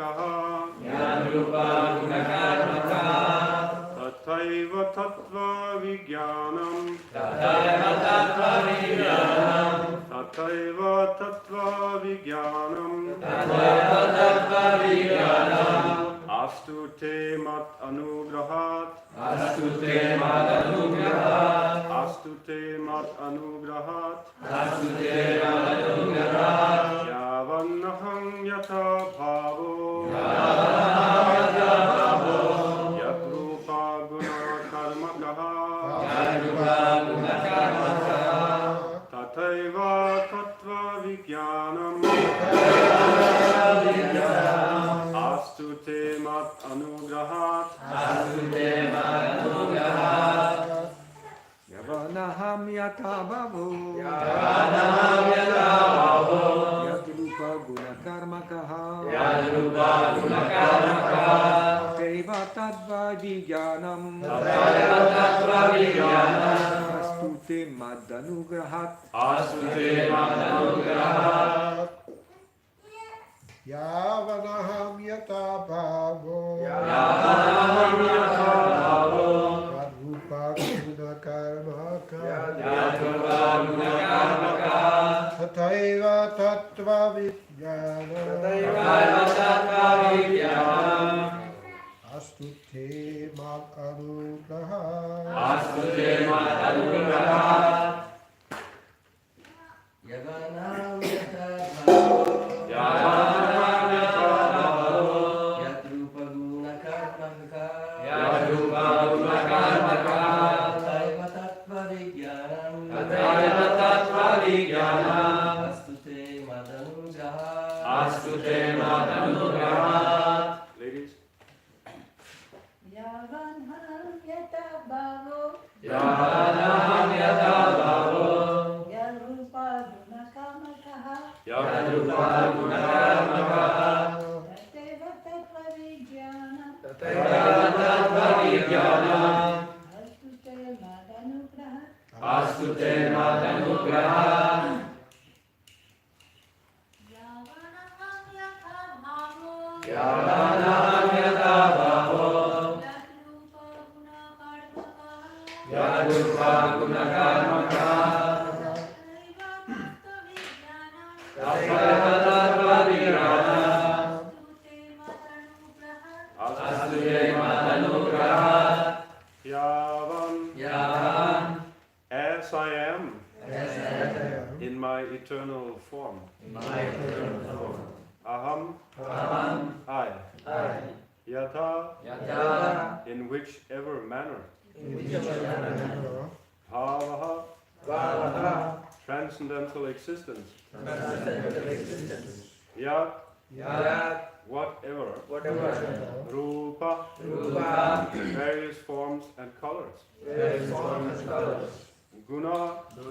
Karmakaha Yadrupa Gunakarmakaha Tathaiva Tattva Vijnanam Tathaiva Tattva Vijnanam Tathaiva Tattva Vijnanam Tathaiva Tattva Vijnanam Astu te mat anugrahat Astu te mad anugrahat Astu te mat anugrahat Astu te mad anugrahat Yavanaham yata bhavo Yavanaham yata bhavo Yadrupa guna karmakaha Yadrupa Gunakarmakaha Tathaiva tattva vijnanam Astu te mat anugrahat Astu te mad anugrahat Yavanaham yata bhavo Yavanaham yata bhavo Yadrupa gunakarmakaha Yadrupa Gunakarmakaha Tathaiva tattva vijnanam Tathaiva Tattva Vijnanam Astu te madanugrahat Astu te mad anugrahat Yavanaham yata bhavo Yavanaham yata bhavo Yadrupa gunakarmaka Yadrupa Gunakarmakaha Tathaiva tattva vijnanam Tathaiva Tattva Vijnanam Astu te mad anugrahat Astu te mad anugrahat Yavanam yata bhavo Yavanaham yata bhavo Yadrupa gunakarmaka Yadrupa Gunakarmakaha Tathaiva tattva vijnanam Tathaiva Tattva Vijnanam Astu te madanugrahat Astu te mad anugrahat Ladies, Yavanaham yata bhavo Yavanaham yata bhavo Yadrupa gunakarmakaha Yadrupa Gunakarmakaha Tathaiva tattva vijnanam Tathaiva Tattva Vijnanam Astu te madanugrahat Astu te mad anugrahat Yavanaham yata bhavo Yavanaham yata bhavo Yadrupa gunakarmakaha Yadrupa Gunakarmakaha Tathaiva tattva vijnanam Tathaiva Tattva Vijnanam Astu te madanugrahat Astu te mad anugrahat Yavan, Yavan as I am as I am in my eternal form. in my eternal form. Aham, Aham I. I Yata, Yata in whichever manner. in whichever manner Bhavaha, Bhavaha transcendental existence. transcendental existence. Yat, Yat whatever. whatever Rupa, Rupa various forms and colors. various forms and colors. Guna,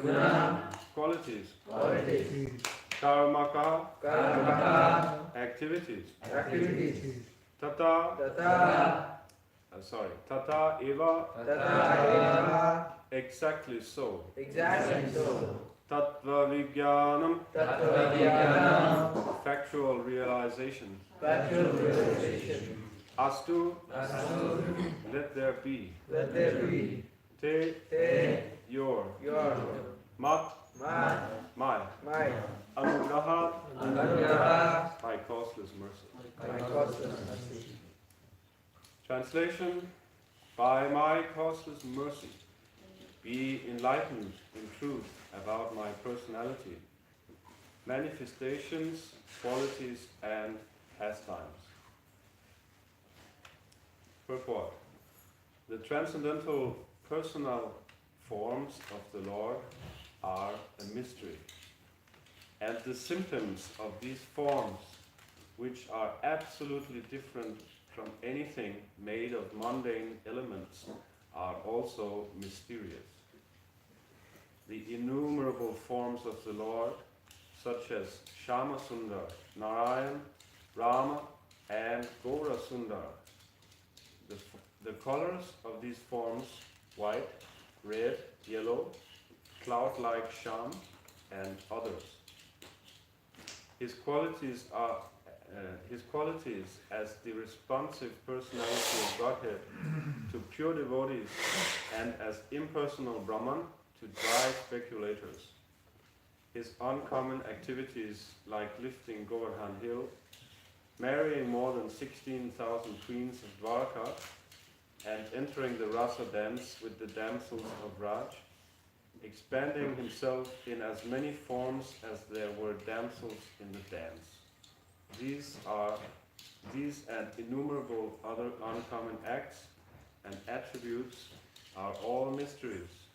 Guna qualities. qualities. Karmaka, Karmaka activities. activities. Tata, Tata Tata eva, Tata eva exactly so. exactly so. Tattva Vijnanam, Tattva Vijnanam factual realization. factual realization. Astu, Astu let there be. let there be. Te, Te your. your Mat, my my. my Anugraha, Anugraha by causeless mercy. my causeless mercy. Translation: by my causeless mercy, be enlightened in truth about my personality, manifestations, qualities, and pastimes. Purport: the transcendental personal forms of the Lord are a mystery, and the symptoms of these forms, which are absolutely different from anything made of mundane elements, are also mysterious. The innumerable forms of the Lord, such as Shama Sundar, Narayan, Rama, and Gora Sundar. The colors of these forms, white, red, yellow, cloud-like Sham, and others. His qualities are his qualities as the responsive personality of Godhead to pure devotees, and as impersonal Brahman to dry speculators. His uncommon activities like lifting Govardhan Hill, marrying more than 16,000 queens of Dwarka, and entering the rasa dance with the damsels of Raj, expanding himself in as many forms as there were damsels in the dance. These and innumerable other uncommon acts and attributes are all mysteries,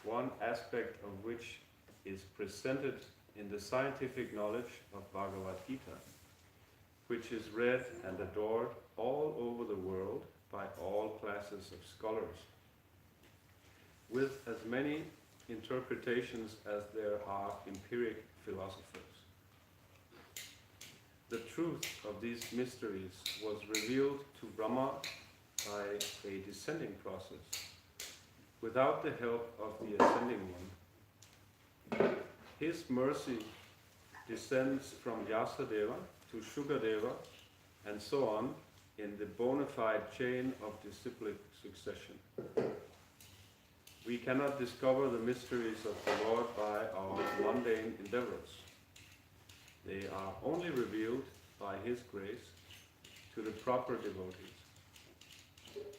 one aspect of which is presented in the scientific knowledge of Bhagavad Gita, which is read and adored all over the world by all classes of scholars, with as many interpretations as there are empiric philosophers. The truth of these mysteries was revealed to Brahma by a descending process, without the help of the ascending one. His mercy descends from Vyasadeva to Shukadeva and so on in the bona fide chain of disciplic succession. We cannot discover the mysteries of the Lord by our mundane endeavors. They are only revealed by His grace to the proper devotees.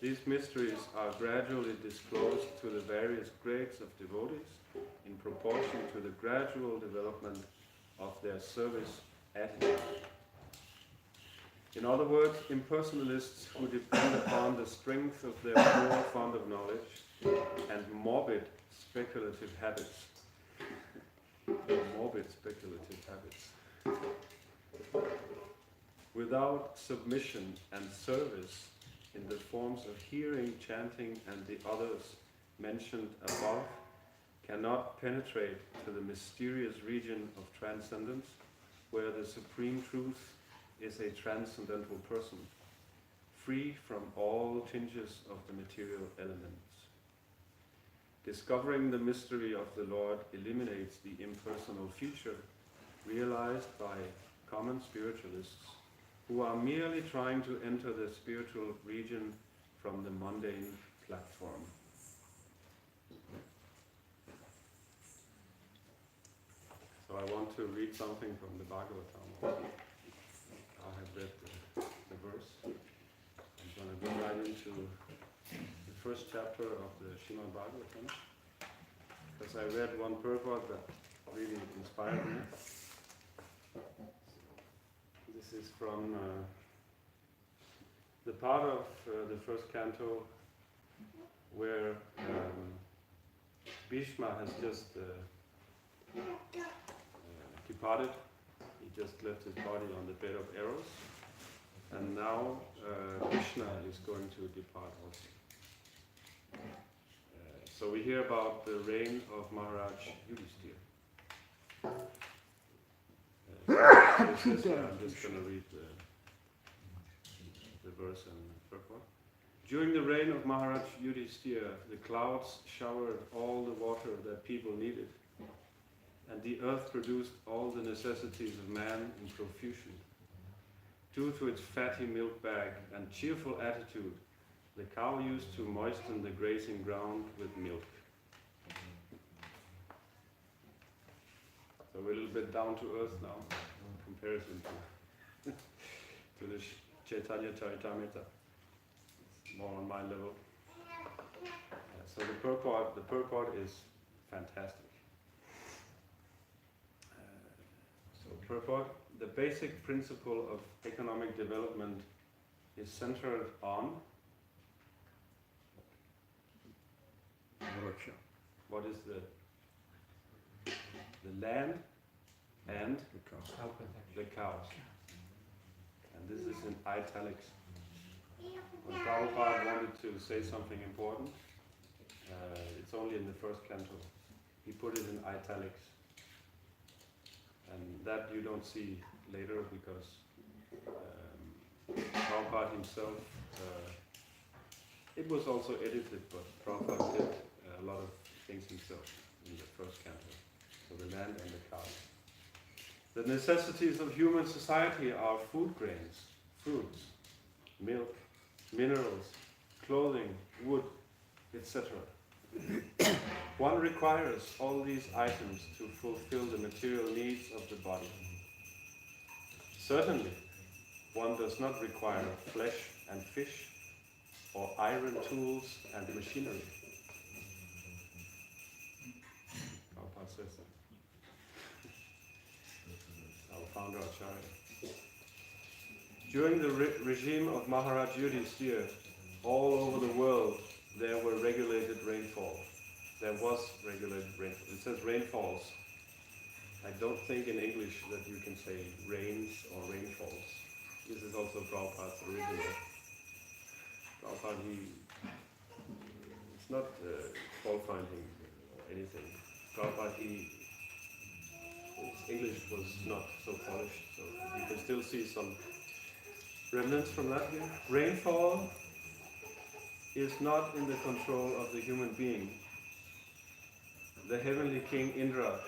These mysteries are gradually disclosed to the various grades of devotees in proportion to the gradual development of their service attitude. In other words, impersonalists who depend upon the strength of their poor fund of knowledge and morbid speculative habits. Without submission and service in the forms of hearing, chanting, and the others mentioned above, cannot penetrate to the mysterious region of transcendence, where the supreme truth is a transcendental person, free from all tinges of the material elements. Discovering the mystery of the Lord eliminates the impersonal future realized by common spiritualists who are merely trying to enter the spiritual region from the mundane platform. So I want to read something from the Bhagavatam. I have read the verse. I'm going to go right into the first chapter of the Srimad Bhagavatam, because I read one purport that really inspired me. This is from the part of the first canto where Bhishma has just departed. He just left his body on the bed of arrows, and now Krishna is going to depart also. So we hear about the reign of Maharaj Yudhishthira. So it says here, I'm just going to read the verse and purport. During the reign of Maharaj Yudhishthira, the clouds showered all the water that people needed, and the earth produced all the necessities of man in profusion. Due to its fatty milk bag and cheerful attitude, the cow used to moisten the grazing ground with milk. So we're a little bit down to earth now, in comparison to the Chaitanya Charitamrita. It's more on my level. So the purport is fantastic. Purport: the basic principle of economic development is centered on what is the land and the cows. And this is in italics. When Prabhupada wanted to say something important, it's only in the first canto. He put it in italics. And that you don't see later because Prabhupada himself, it was also edited, but Prabhupada did a lot of things himself in the first canto. So the land and the cows. The necessities of human society are food grains, fruits, milk, minerals, clothing, wood, etc. One requires all these items to fulfill the material needs of the body. Certainly, one does not require flesh and fish, or iron tools and machinery. Gopal says that. Our founder Acharya. During the regime of Maharaj Yudhishthira, all over the world there were regulated rainfall. There was regulated rainfall. It says rainfalls. I don't think in English that you can say rains or rainfalls. This is also Prabhupada's original. Prabhupada, it's not fault finding or anything. Prabhupada, his English was not so polished, so you can still see some remnants from that here. Rainfall is not in the control of the human being. The heavenly king Indra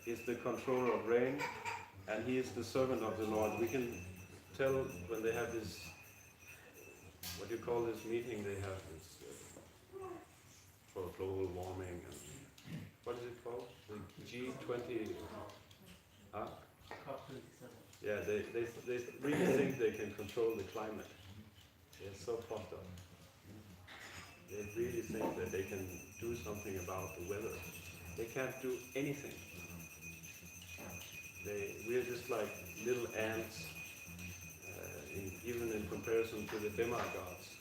is the controller of rain, and he is the servant of the Lord. We can tell when they have this, what do you call this meeting they have, this, for global warming, and what is it called? The G20, huh? Yeah, they really think they can control the climate. They're so fucked up. They really think that they can do something about the weather. They can't do anything. We're just like little ants, even in comparison to the demigods.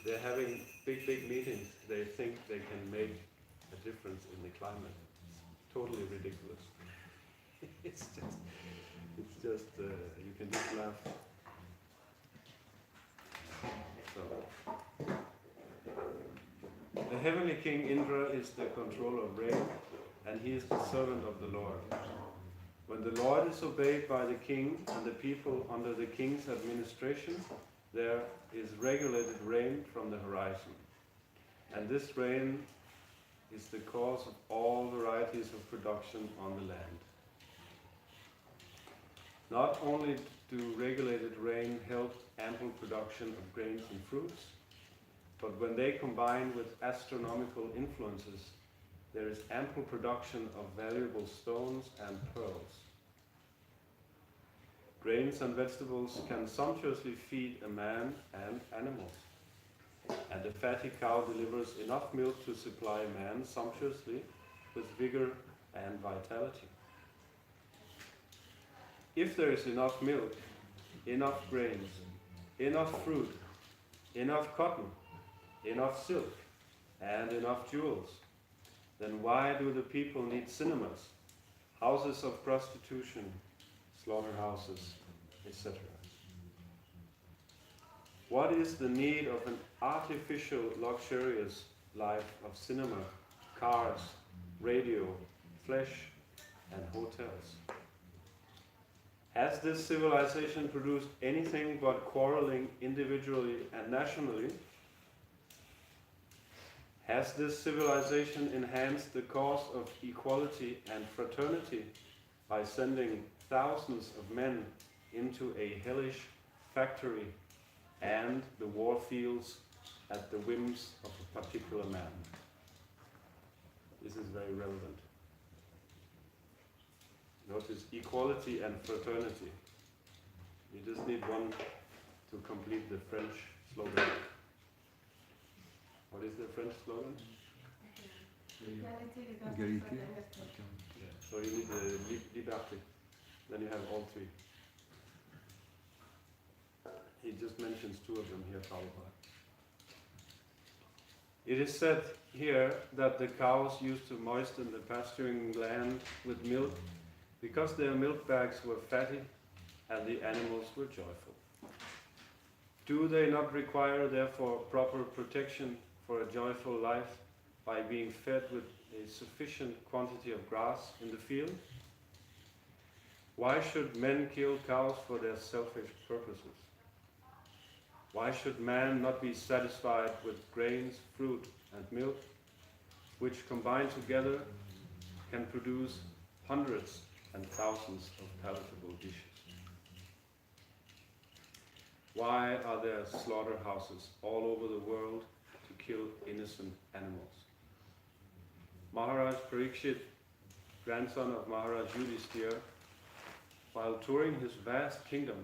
They're having big meetings. They think they can make a difference in the climate. It's totally ridiculous. It's just you can just laugh. So, the heavenly king Indra is the controller of rain, and he is the servant of the Lord. When the Lord is obeyed by the king and the people under the king's administration, there is regulated rain from the horizon. And this rain is the cause of all varieties of production on the land. Not only do regulated rain help ample production of grains and fruits, but when they combine with astronomical influences, there is ample production of valuable stones and pearls. Grains and vegetables can sumptuously feed a man and animals, and the fatty cow delivers enough milk to supply man sumptuously with vigor and vitality. If there is enough milk, enough grains, enough fruit, enough cotton, enough silk, and enough jewels, then why do the people need cinemas, houses of prostitution, slaughterhouses, etc.? What is the need of an artificial, luxurious life of cinema, cars, radio, flesh, and hotels? Has this civilization produced anything but quarreling individually and nationally? Has this civilization enhanced the cause of equality and fraternity by sending thousands of men into a hellish factory and the war fields at the whims of a particular man? This is very relevant. Notice equality and fraternity. You just need one to complete the French slogan. What is the French slogan? Égalité. So you need the liberté. Then you have all three. He just mentions two of them here, Prabhupada. It is said here that the cows used to moisten the pasturing land with milk because their milk bags were fatty and the animals were joyful. Do they not require, therefore, proper protection for a joyful life by being fed with a sufficient quantity of grass in the field? Why should men kill cows for their selfish purposes? Why should man not be satisfied with grains, fruit, and milk, which combined together can produce hundreds and thousands of palatable dishes? Why are there slaughterhouses all over the world to kill innocent animals? Maharaj Parikshit, grandson of Maharaj Yudhishthira, while touring his vast kingdom,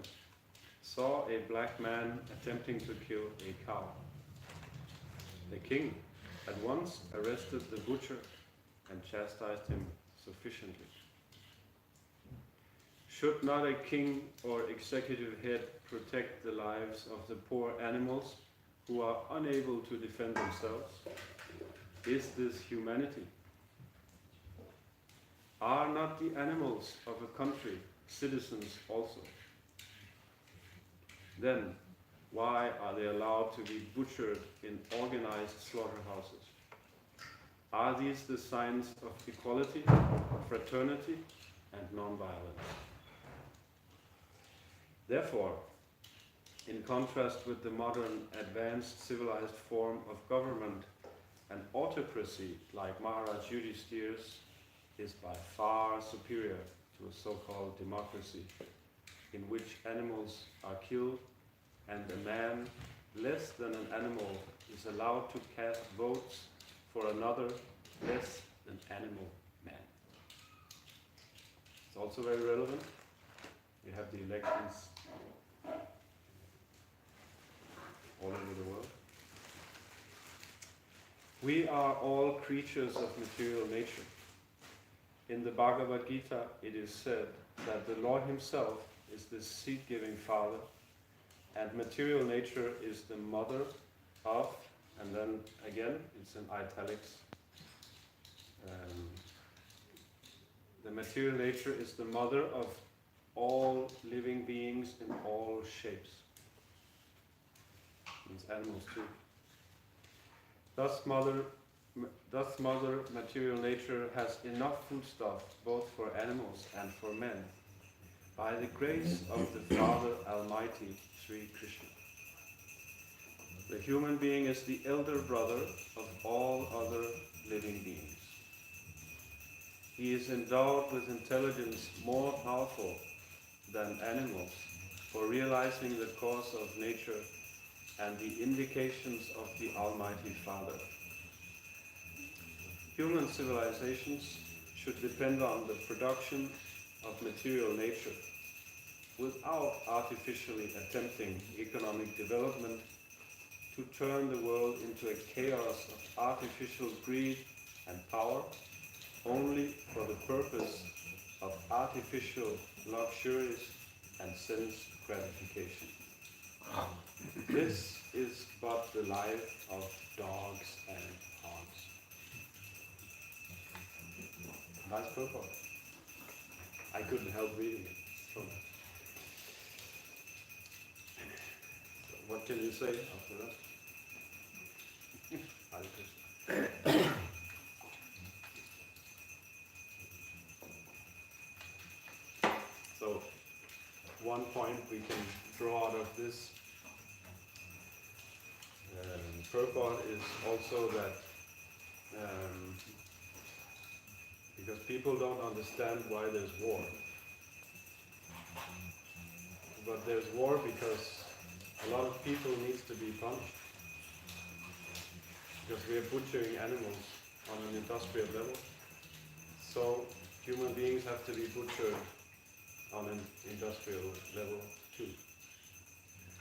saw a black man attempting to kill a cow. The king at once arrested the butcher and chastised him sufficiently. Should not a king or executive head protect the lives of the poor animals who are unable to defend themselves? Is this humanity? Are not the animals of a country citizens also? Then, why are they allowed to be butchered in organized slaughterhouses? Are these the signs of equality, fraternity, and non-violence? Therefore, in contrast with the modern advanced civilized form of government, an autocracy like Maharaj Yudhishthira's is by far superior to a so-called democracy in which animals are killed and a man less than an animal is allowed to cast votes for another less than animal man. It's also very relevant. We have the elections all over the world. We are all creatures of material nature. In the Bhagavad Gita, it is said that the Lord Himself is the seed-giving Father, and material nature is the mother of, and then again, it's in italics, the material nature is the mother of all living beings in all shapes. Means animals too. Thus mother material nature has enough foodstuff both for animals and for men, by the grace of the Father Almighty, Sri Krishna. The human being is the elder brother of all other living beings. He is endowed with intelligence more powerful than animals for realizing the cause of nature and the indications of the Almighty Father. Human civilizations should depend on the production of material nature without artificially attempting economic development to turn the world into a chaos of artificial greed and power only for the purpose of artificial luxuries and sense gratification. This is but the life of dogs and hogs. Nice purport. I couldn't help reading it. So what can you say after that? Hare Krishna. So, one point we can draw out of this purport is also that because people don't understand why there's war. But there's war because a lot of people needs to be punished. Because we are butchering animals on an industrial level. So human beings have to be butchered on an industrial level too.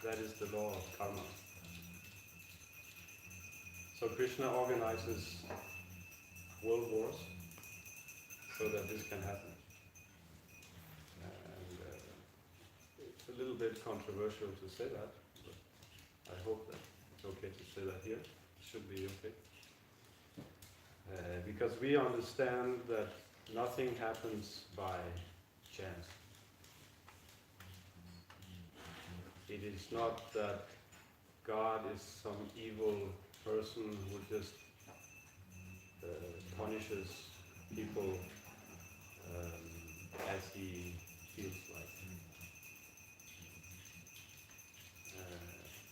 That is the law of karma. So Krishna organizes world wars so that this can happen. And it's a little bit controversial to say that, but I hope that it's okay to say that here. It should be okay. Because we understand that nothing happens by chance. It is not that God is some evil person who just punishes people as he feels like.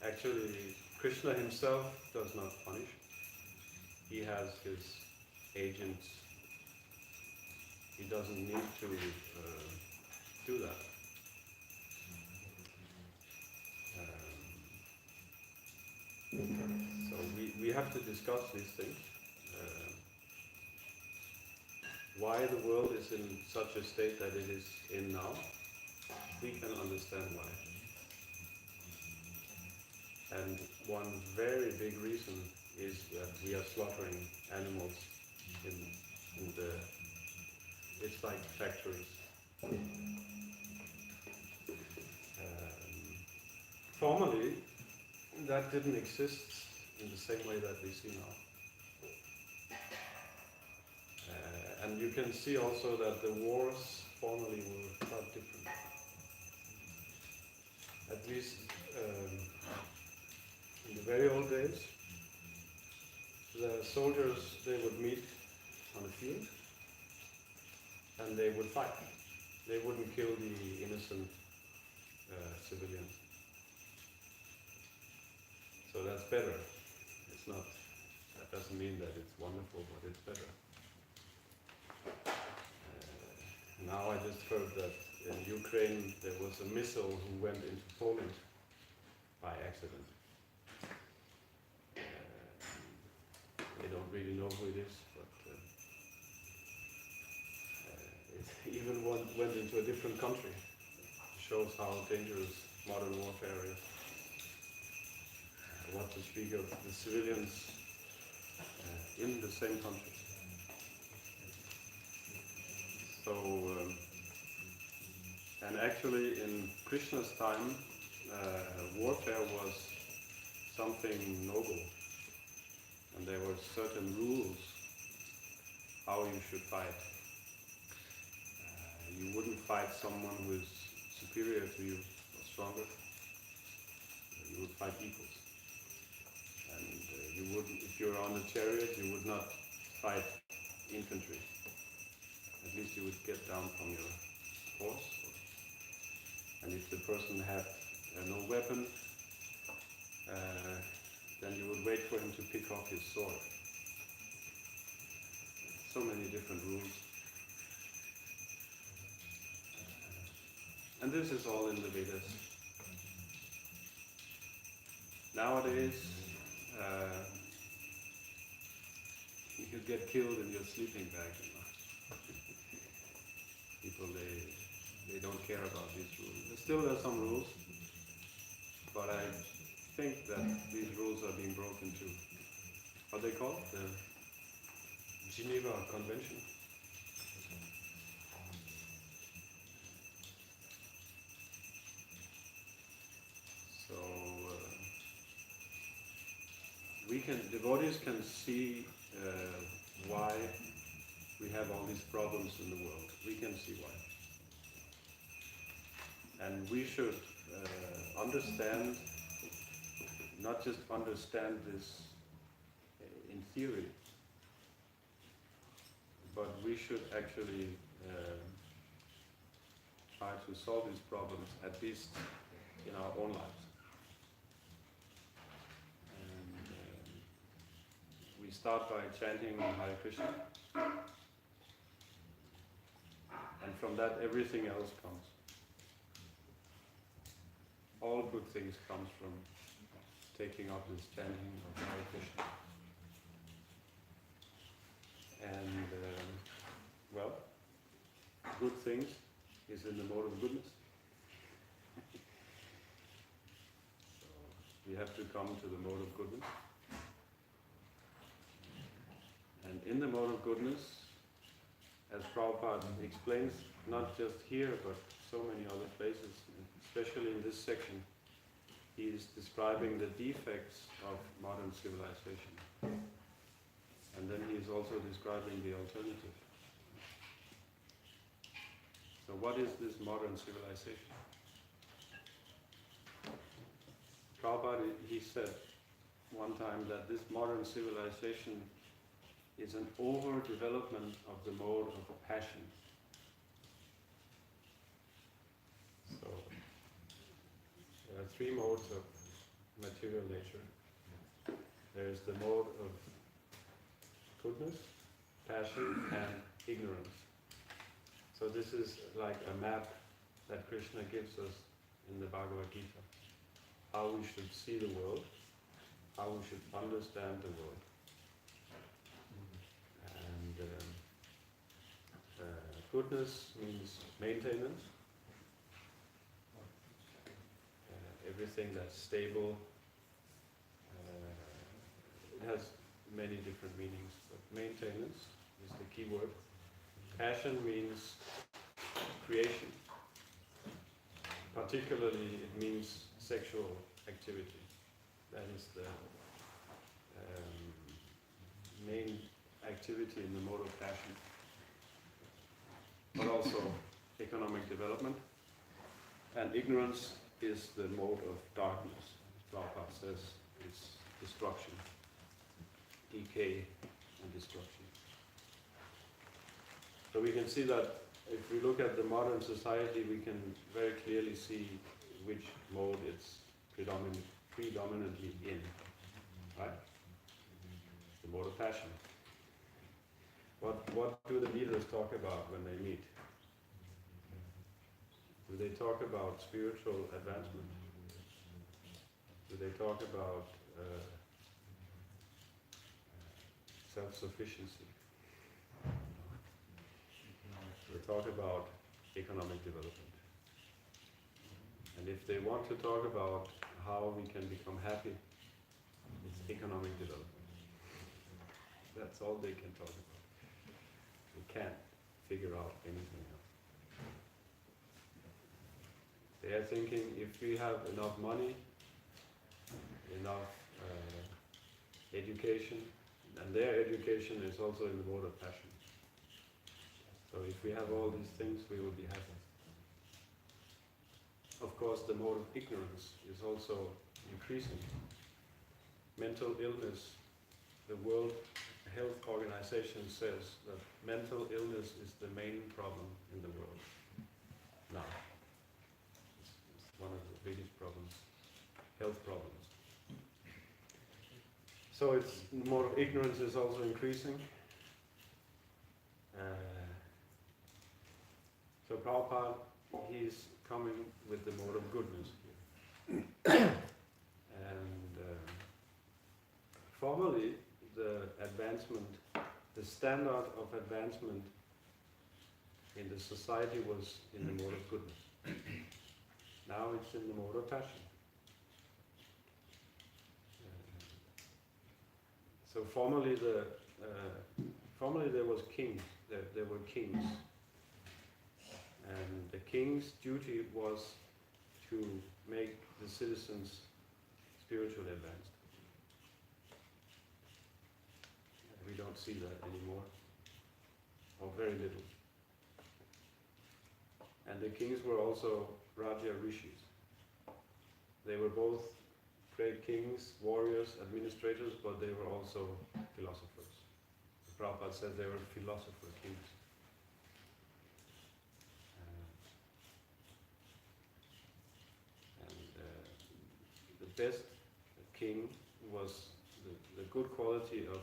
Actually, Krishna himself does not punish. He has his agents he doesn't need to do that. So we have to discuss these things. Why the world is in such a state that it is in now, we can understand why. And one very big reason is that we are slaughtering animals in the, it's like factories. Formerly, that didn't exist in the same way that we see now. And you can see also that the wars formerly were quite different. At least in the very old days, the soldiers, they would meet on the field and they would fight. They wouldn't kill the innocent civilians. So that's better. It's not, that doesn't mean that it's wonderful, but it's better. Now I just heard that in Ukraine there was a missile who went into Poland by accident. They don't really know who it is, but it even went into a different country. It shows how dangerous modern warfare is. What to speak of the civilians in the same country. So, and actually in Krishna's time, warfare was something noble. And there were certain rules how you should fight. You wouldn't fight someone who is superior to you or stronger. You would fight equals. And you wouldn't, if you're on a chariot, you would not fight infantry. At least you would get down from your horse. And if the person had no weapon, then you would wait for him to pick up his sword. So many different rules. And this is all in the Vedas. Nowadays, you could get killed in your sleeping bag, you know. People, they don't care about these rules. Still there are some rules, but I think that these rules are being broken too. What they call the Geneva Convention. So devotees can see why we have all these problems in the world. We can see why. And we should understand, not just understand this in theory, but we should actually try to solve these problems, at least in our own lives. And we start by chanting Hare Krishna, and from that everything else comes. All good things comes from taking up this chanting of Hare Krishna. And well, good things is in the mode of goodness. So we have to come to the mode of goodness. And in the mode of goodness, as Prabhupada explains, not just here but so many other places, especially in this section, he is describing the defects of modern civilization. And then he is also describing the alternative. So what is this modern civilization? Prabhupada, he said one time that this modern civilization is an overdevelopment of the mode of passion. So there are three modes of material nature. There is the mode of goodness, passion, and ignorance. So this is like a map that Krishna gives us in the Bhagavad Gita. How we should see the world, how we should understand the world. And goodness means maintenance. Everything that's stable. It has many different meanings, but maintenance is the key word. Passion means creation. Particularly, it means sexual activity. That is the main activity in the mode of passion. But also economic development. And ignorance is the mode of darkness. Prabhupada says it's destruction, decay and destruction. So we can see that if we look at the modern society, we can very clearly see which mode it's predominantly in, right? The mode of passion. What do the leaders talk about when they meet? Do they talk about spiritual advancement? Do they talk about self-sufficiency? They talk about economic development. And if they want to talk about how we can become happy, it's economic development. That's all they can talk about. We can't figure out anything else. They are thinking if we have enough money, enough education, and their education is also in the mode of passion. So if we have all these things, we will be happy. Of course, the mode of ignorance is also increasing. Mental illness, the World Health Organization says that mental illness is the main problem in the world now. It's one of the biggest problems, health problems. So it's the mode of ignorance is also increasing. So Prabhupada, he's coming with the mode of goodness here. And formerly, the advancement, the standard of advancement in the society was in the mode of goodness. Now it's in the mode of passion. So formerly there was king, there were kings. And the king's duty was to make the citizens spiritually advanced. We don't see that anymore, or very little. And the kings were also Raja Rishis. They were both great kings, warriors, administrators, but they were also philosophers. Prabhupada said they were philosopher kings. The best king was, the good quality of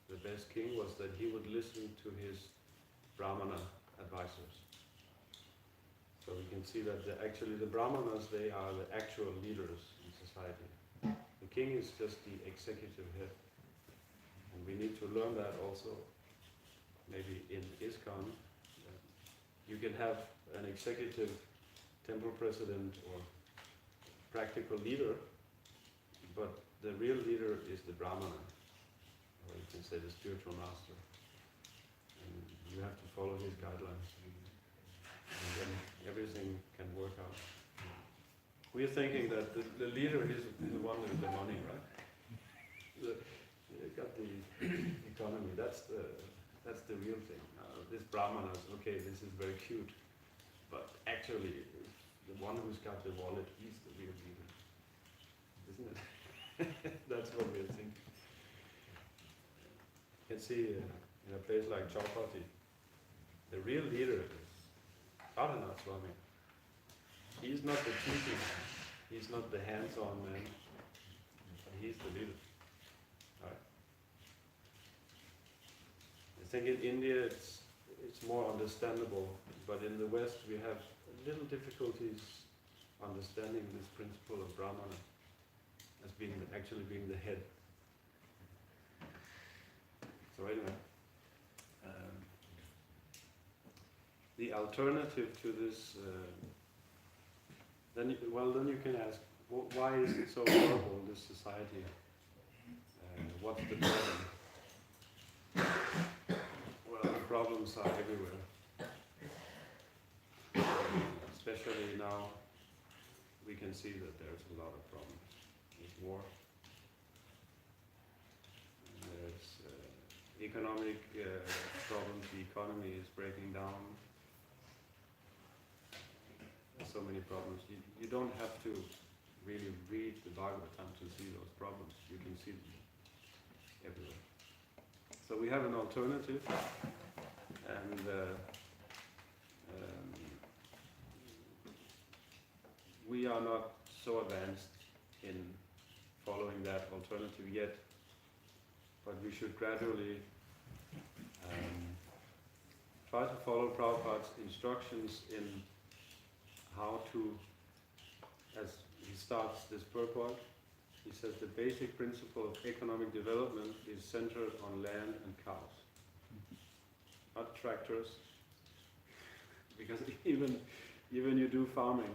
the best king was that he would listen to his Brahmana advisors. So we can see that actually the Brahmanas, they are the actual leaders in society. The king is just the executive head. And we need to learn that also, maybe in ISKCON. You can have an executive temple president or practical leader, but the real leader is the Brahmana, or you can say the spiritual master. And you have to follow his guidelines. And then everything can work out. We are thinking that the leader is the one with the money, right? You got the economy, that's the real thing. This Brahmana is, okay, this is very cute, but actually the one who's got the wallet, he's the real leader. Isn't it? That's what we're thinking. You can see in a place like Chaupati, the real leader is Radhanath Swami. He's not the teaching man, he's not the hands-on man, but he's the leader. Right? I think in India it's it's more understandable. But in the West, we have little difficulties understanding this principle of Brahmana as being actually being the head. So anyway, the alternative to this, then you can ask, why is it so horrible, this society? What's the problem? Well, the problems are everywhere. Especially now, we can see that there's a lot of problems. There's war. There's economic problems. The economy is breaking down. There's so many problems. You don't have to really read the Bhagavatam to see those problems. You can see them everywhere. So we have an alternative, and we are not so advanced in following that alternative yet, but we should gradually try to follow Prabhupada's instructions in how to, as he starts this purport, he says the basic principle of economic development is centered on land and cows, not tractors, because even you do farming.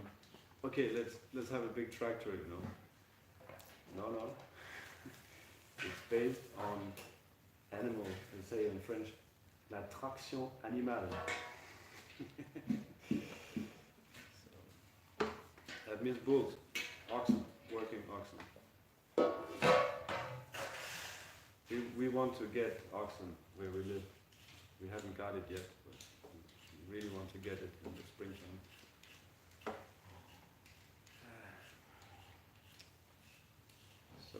Okay, let's have a big tractor, you know. No. It's based on animal, they say in French, la traction animale. So, that means bulls, oxen, working oxen. We want to get oxen where we live. We haven't got it yet, but we really want to get it in the springtime. So,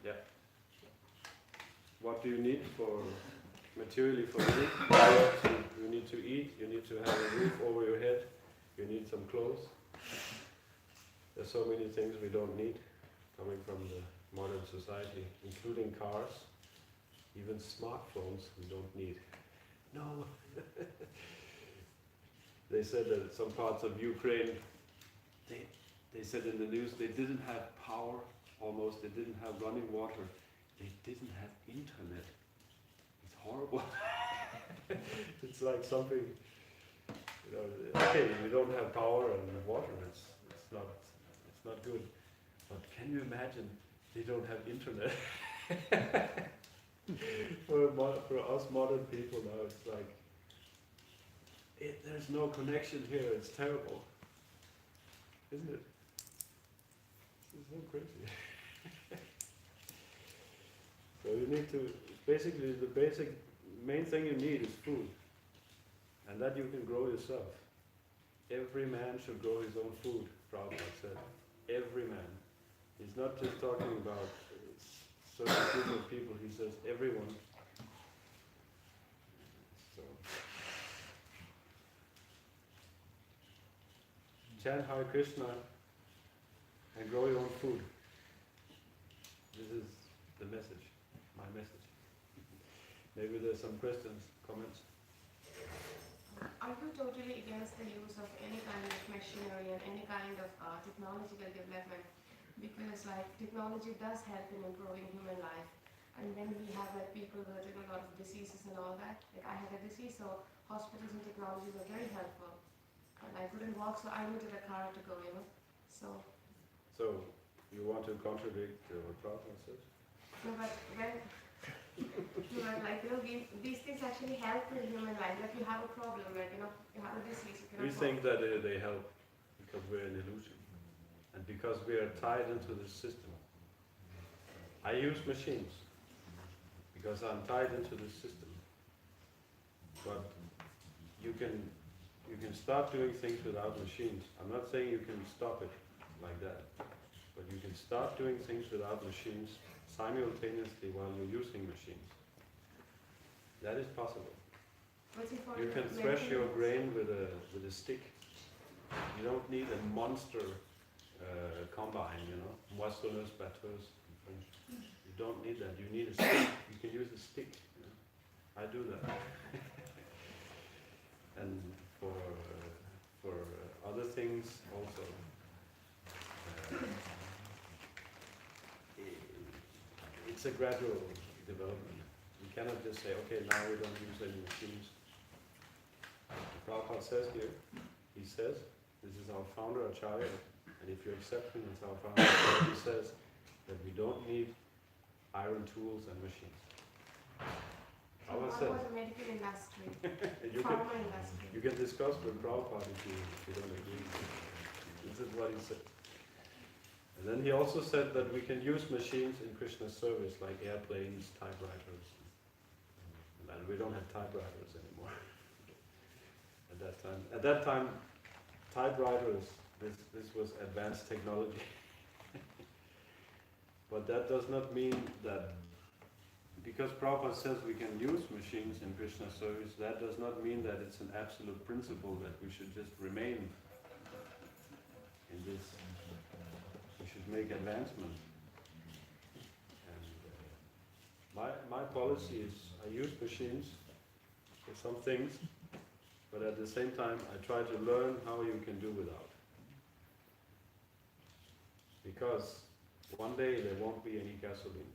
yeah. What do you need for materially for living? You need to eat, you need to have a roof over your head, you need some clothes. There's so many things we don't need coming from the modern society, including cars, even smartphones we don't need. No! They said that in some parts of Ukraine, they said in the news they didn't have power, almost, they didn't have running water, they didn't have internet. It's horrible. It's like something, you know, okay, we don't have power and water, it's not good. But can you imagine they don't have internet? For us modern people now, it's like, there's no connection here, it's terrible. Isn't it? It's so crazy. So you need to, basically the main thing you need is food. And that you can grow yourself. Every man should grow his own food, Prabhupada said. Every man. He's not just talking about certain group of people, he says everyone. So, chant Hare Krishna and grow your own food. This is the message, my message. Maybe there's some questions, comments. Are you totally against the use of any kind of machinery and any kind of technological development? Because like technology does help in improving human life, and then we have like people who are getting a lot of diseases and all that. Like I had a disease, so hospitals and technology were very helpful. And I couldn't walk, so I needed a car to go, you know. So you want to contradict what Prabhupada says? no, but when like you know, these things actually help in human life. Like you have a problem, like you know, you have a disease. You We cannot think walk. that they help because we're an illusion. And because we are tied into the system. I use machines because I'm tied into the system. But you can start doing things without machines. I'm not saying you can stop it like that. But you can start doing things without machines simultaneously while you're using machines. That is possible. What's it for? You can thresh your grain with a stick. You don't need a monster combine, you know, moissonneuse batteuse in French. You don't need that. You need a stick. You can use a stick. You know? I do that. And for other things also. It's a gradual development. We cannot just say, okay, now we don't use any machines. Prabhupada says here, he says, this is our founder, Acharya, and if you accept him as our founder, he says that we don't need iron tools and machines. Prabhupada What says, about the medical industry, you can, pharma industry? you can discuss with Prabhupada if you don't agree. This is what he said. And then he also said that we can use machines in Krishna's service, like airplanes, typewriters. And we don't have typewriters anymore. At that time, typewriters, this was advanced technology. But that does not mean that, because Prabhupada says we can use machines in Krishna's service, that does not mean that it's an absolute principle that we should just remain in this. We should make advancement. And my policy is I use machines for some things, but at the same time I try to learn how you can do without. Because one day there won't be any gasoline.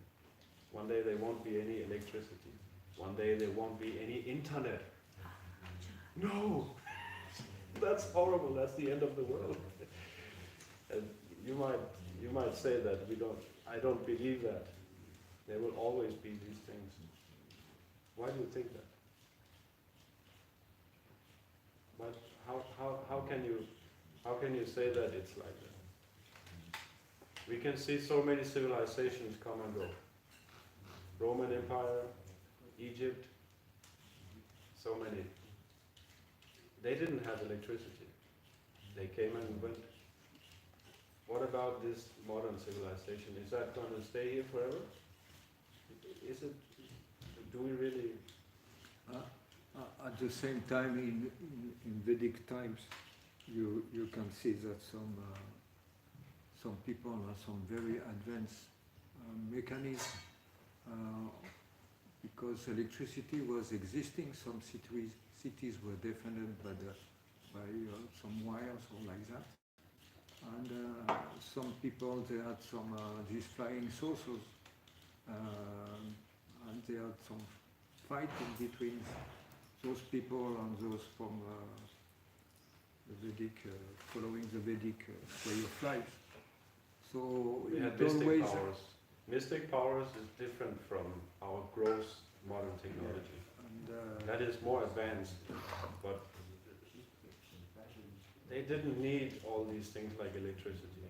One day there won't be any electricity. One day there won't be any internet. No! That's horrible, that's the end of the world. And you might say that I don't believe that. There will always be these things. Why do you think that? But how can you say that it's like that? We can see so many civilizations come and go. Roman Empire, Egypt, so many. They didn't have electricity. They came and went. What about this modern civilization? Is that going to stay here forever? Is it? Do we really? At the same time, in Vedic times, you can see that some people have some very advanced mechanisms because electricity was existing. Some cities were defended by some wires or like that. And some people, they had some these flying saucers, and they had some fighting between those people and those from the Vedic, following the Vedic way of life. So We had it mystic always powers. Mystic powers is different from our gross modern technology. and, That is more advanced, but they didn't need all these things like electricity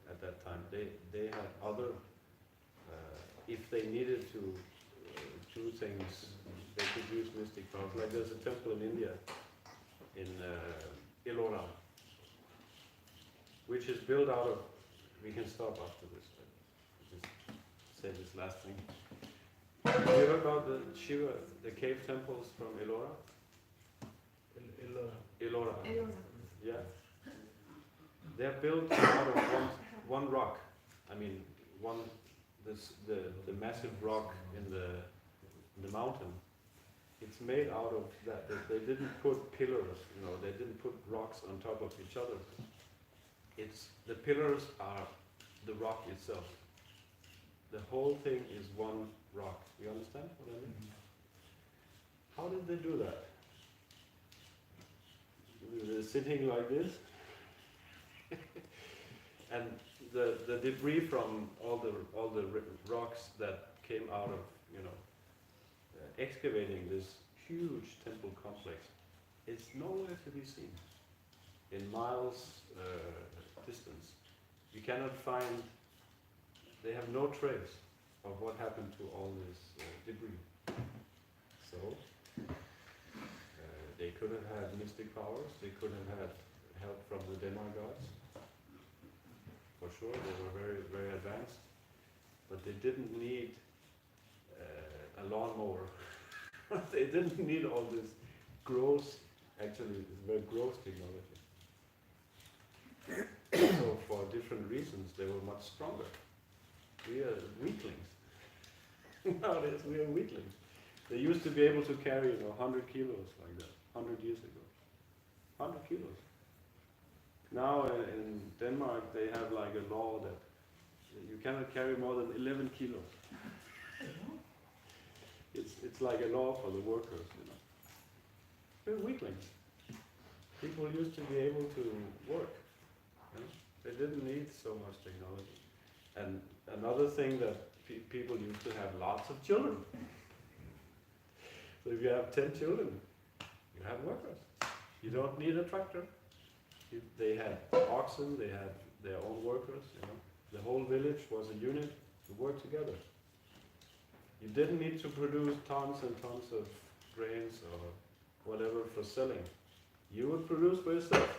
at that time. They had other, if they needed to do things, they could use mystic powers. Like there's a temple in India, in Ellora, which is built out of, we can stop after this, but just say this last thing. Have you heard about the Shiva, the cave temples from Ellora? Ellora. Yeah. They're built out of one rock. I mean, the massive rock in the mountain. It's made out of that. They didn't put pillars, they didn't put rocks on top of each other. The pillars are the rock itself. The whole thing is one rock. You understand what I mean? How did they do that? They're sitting like this. And the debris from all the rocks that came out of excavating this huge temple complex, it's nowhere to be seen. In miles distance, you cannot find. They have no trace of what happened to all this debris. So they could have had mystic powers. They could have had help from the demigods. For sure, they were very, very advanced, but they didn't need a lawnmower. They didn't need all this gross, actually, it's very gross technology. So for different reasons, they were much stronger. We are weaklings. Nowadays we are weaklings. They used to be able to carry 100 kilos like that, 100 years ago. 100 kilos. Now in Denmark they have like a law that you cannot carry more than 11 kilos. It's like a law for the workers, We're weaklings. People used to be able to work. They didn't need so much technology. And another thing that people used to have lots of children. So if you have 10 children, you have workers. You don't need a tractor. They had oxen, they had their own workers, The whole village was a unit to work together. You didn't need to produce tons and tons of grains or whatever for selling. You would produce for yourself.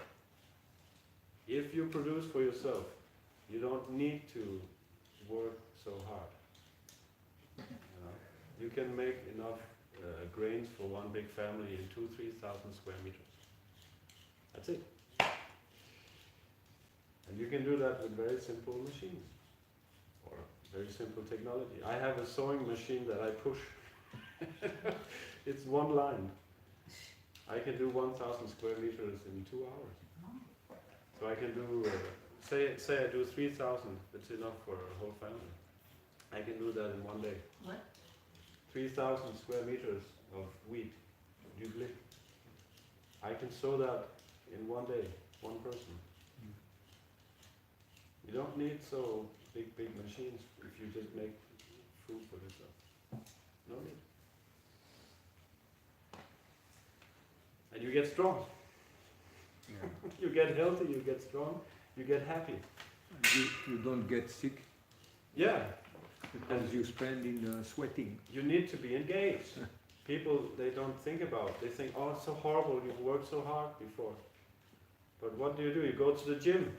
If you produce for yourself, you don't need to work so hard. You can make enough grains for one big family in 2,000-3,000 square meters. That's it. And you can do that with very simple machines or very simple technology. I have a sewing machine that I push. It's one line. I can do 1,000 square meters in 2 hours. So I can do, say I do 3,000, it's enough for a whole family. I can do that in one day. What? 3,000 square meters of wheat. Do you believe? I can sew that in one day, one person. You don't need so big machines if you just make food for yourself. No need. And you get strong. Yeah. You get healthy, you get strong, you get happy. You don't get sick Yeah, because you spend in sweating. you need to be engaged. People, they don't think about, they think, oh, it's so horrible, you've worked so hard before. But what do? You go to the gym,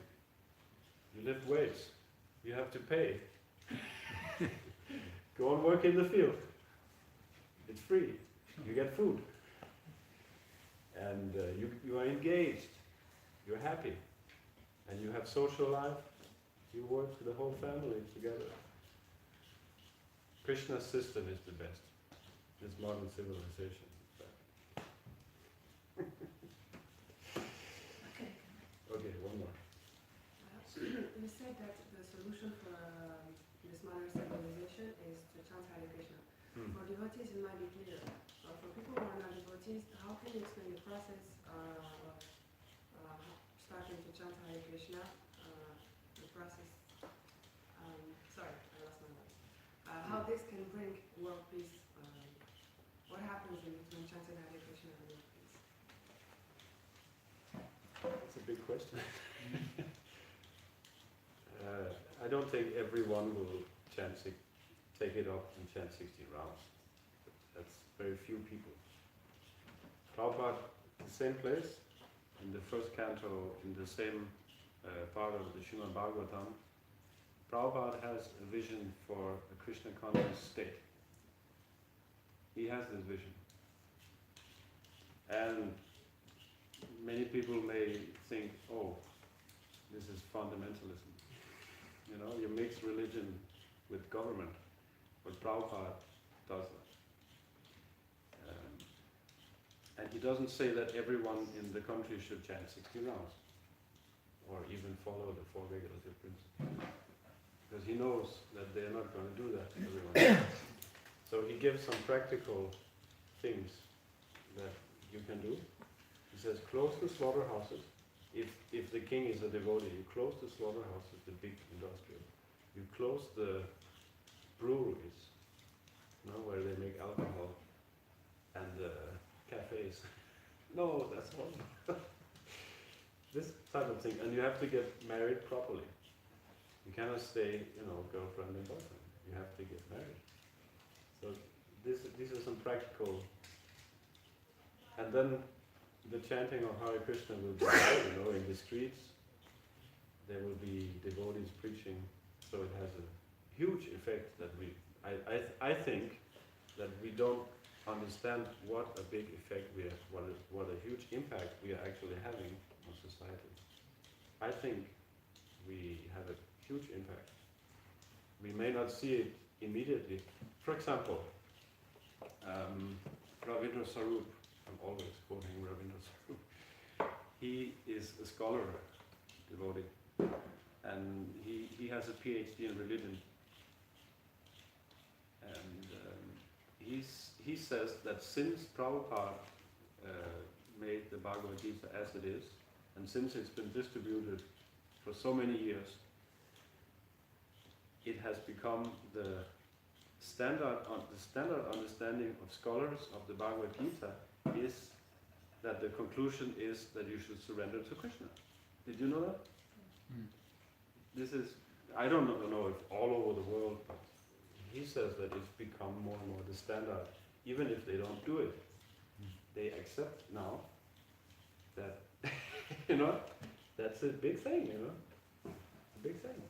you lift weights, you have to pay. Go and work in the field. It's free, you get food. And you are engaged, you're happy, and you have social life, you work with the whole family together. Krishna's system is the best. This modern civilization is bad. Okay, one more. You said that the solution for this modern civilization is to chant Hare Krishna. For devotees, it might be clear. For people who are not devotees, how can you explain the process of starting to chant Hare Krishna? The process. Sorry, I lost my words. How this can bring world peace. What happens in between chanting Hare Krishna and world peace? That's a big question. I don't think everyone will take it up and chant 16 rounds. That's very few people. Prabhupada, the same place, in the first canto, in the same part of the Srimad Bhagavatam, Prabhupada has a vision for a Krishna conscious state. He has this vision. And many people may think, oh, this is fundamentalism. You mix religion with government. But Prabhupada does that. And he doesn't say that everyone in the country should chant 60 rounds or even follow the four regulative principles. Because he knows that they're not going to do that to everyone. So he gives some practical things that you can do. He says, close the slaughterhouses. If the king is a devotee, you close the slaughterhouses, the big industrial. You close the breweries, where they make alcohol, and the cafes. No, that's horrible. This type of thing. And you have to get married properly. You cannot stay, girlfriend and boyfriend. You have to get married. So these are some practical. And then the chanting of Hare Krishna will be, in the streets. There will be devotees preaching. So it has a huge effect that I think that we don't understand what a big effect we have, what a huge impact we are actually having on society. I think we have a huge impact. We may not see it immediately. For example, Ravindra Sarup, I'm always quoting Ravindra Sarup, he is a scholar, devotee, and he has a PhD in religion. And he says that since Prabhupada made the Bhagavad Gita as it is, and since it's been distributed for so many years, it has become the standard understanding of scholars of the Bhagavad Gita is that the conclusion is that you should surrender to Krishna. Did you know that? This is, I don't know if all over the world, but he says that it's become more and more the standard, even if they don't do it. They accept now that, that's a big thing, a big thing.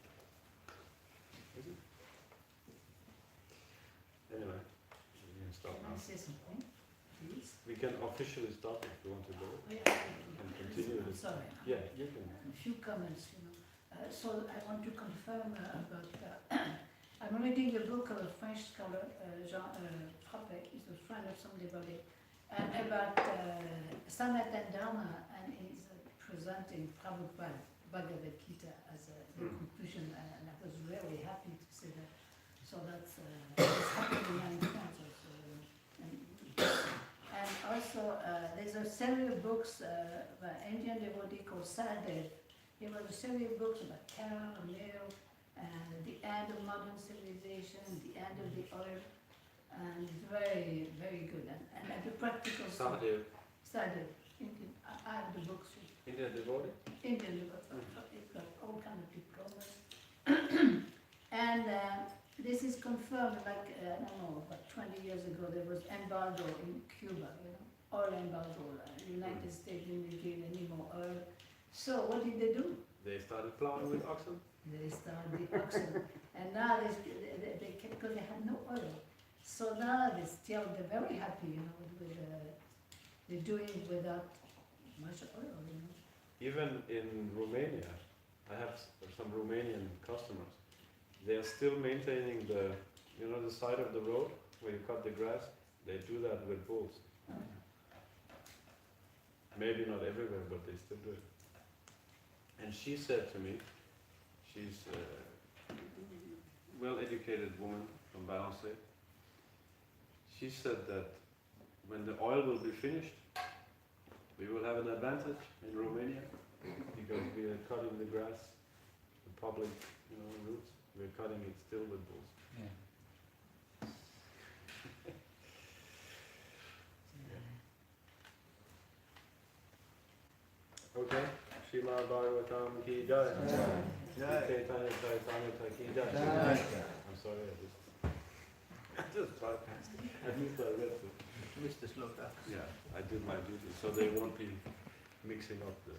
Isn't it? Anyway, we can stop Can I now. say something, please? We can officially stop if you want to go Oh, yeah, and continue I'm this. sorry. Yeah, you can. A few comments, So I want to confirm about, I'm reading a book of a French scholar, Jean Frappé, he's a friend of some devotee, and about Sanatan Dharma, and he's presenting Prabhupada Bhagavad Gita as the conclusion, and I was really happy to see that. So that's happening in France also. And also, there's a series of books by Indian devotee called Sadeh. There was a series of books about cow, milk, and the end of modern civilization, the end of the oil, and it's very, very good. And the practical stuff. Sadeh. I have the books. Indian devotee? Indian devotee. It's got all kind of diplomas. And this is confirmed, like, I don't know, about 20 years ago, there was embargo in Cuba, oil embargo. United States didn't give any more oil. So what did they do? They started plowing with oxen? They started the oxen. And now they because they had no oil. So now they're very happy, with they're doing it without much oil, Even in Romania, I have some Romanian customers. They are still maintaining the side of the road where you cut the grass. They do that with bulls. Maybe not everywhere, but they still do it. And she said to me, she's a well-educated woman from Valençay. She said that when the oil will be finished, we will have an advantage in Romania because we are cutting the grass, the public, routes. We're cutting it still with bulls. Okay. Srimad Bhagavatam ki jai. Chaitanya Charitamrita ki jai. I'm sorry, I just bypassed it. At least I read it. Mr. Sloka. Yeah, I did my duty, so they won't be mixing up the